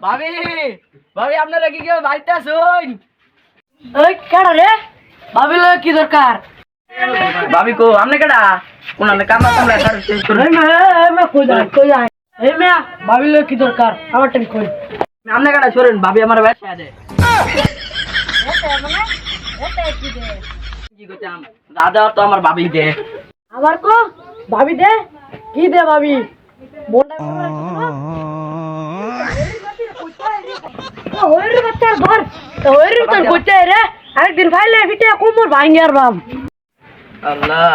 ভাবি ভাবি আপনারা কি কেউ বাড়িতে আসুন? ওই কেডা রে? ভাবি লয় কি দরকার? ভাবি কো আপনি কেডা? কোন কামা কামলা কই যায় এই মিয়া ভাবি লয় কি দরকার? আমার টাইম কই আপনি কেডা সরেন, ভাবি আমার ব্যবসা দে কি করতাম দাদা তো আমার ভাবি দে আবার কো ভাবি দে কি দে ভাবি মোটা ওরে বাচ্চার ঘর তো ওরে তো কইতে রে আরেকদিন ফাইলে ফিটে কোমর ভাঙি আর বাম আল্লাহ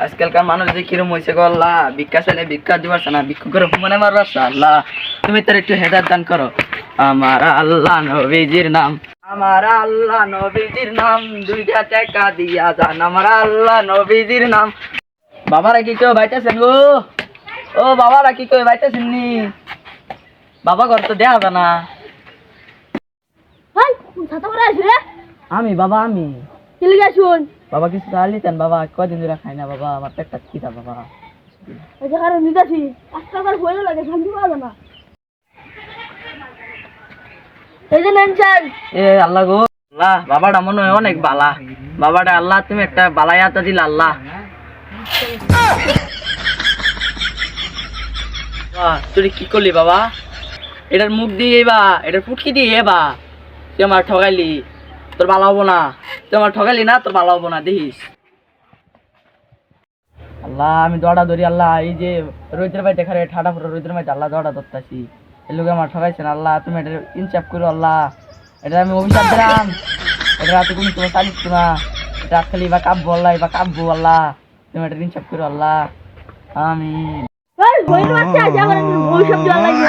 আজকালকার মানুষ যে কিরম হয়েছে গো আল্লাহ, ভিক্ষা চাইলে ভিক্ষা দিবারছে না, ভিক্ষা করে হুমানে মারবারছে। আল্লাহ তুমি তার একটু হেদায়েত দান করো। আমার আল্লাহ নবীজির নাম, আমার আল্লাহ নবীজির নাম, দুইটা টাকা দিয়া যান আমার আল্লাহ নবীজির নাম। বাবারা কি কেউ বাইতেছেন গো? ও বাবারা কি কেউ বাইতেছেন নি? বাবা ঘর তো দেয়া যায় না। ভাই কোন ছাতা পরে আইছ রে? আমি বাবা আমি কি লাগা শুন বাবা কিছু চালি দেন বাবা, কয়দিন ধরে খাই না বাবা, আমার পেটটা খিদা বাবা। এই যে আরে নিতাছি আজকাল হয়ে লাগে শান্তি পাওয়া যায় না। এই যে নেনছেন এ আল্লাহ গো আল্লাহ, বাবাটা মনে হয় অনেক বালা, বাবাটা আল্লাহ তুমি একটা বালায়াতা দিলা আল্লাহ। তুই কি করলি বাবা? এটার মুখ দিয়ে এবা, এটার ফুটকি দিয়ে এবা, তুই আমার ঠগাইলি, তোর ভালো হবো না। তুই আমার ঠগাইলি না, তোর ভালো হবো না দেখিস। আল্লাহ আমি দৌড়া ধরি আল্লাহ, এই যে রোদের ভাই দেখা ঠাডা ফুটো রোদের ভাই আল্লাহ দৌড়া ধরতাছি, এই লোক আমার ঠগাইছেন আল্লাহ, তুমি এটা ইনসাফ করো আল্লাহ। এটা আমি অভিশাপ দিলাম, এটা রাতে কোনো তোমার চালিস না, এটা খালি বা কাব্য আল্লাহ, বা কাব্য আল্লাহ, তুমি এটা ইনসাফ করো আল্লাহ। আমি ভাই হইলো বাচ্চা যা করে ওই সব জল লাগে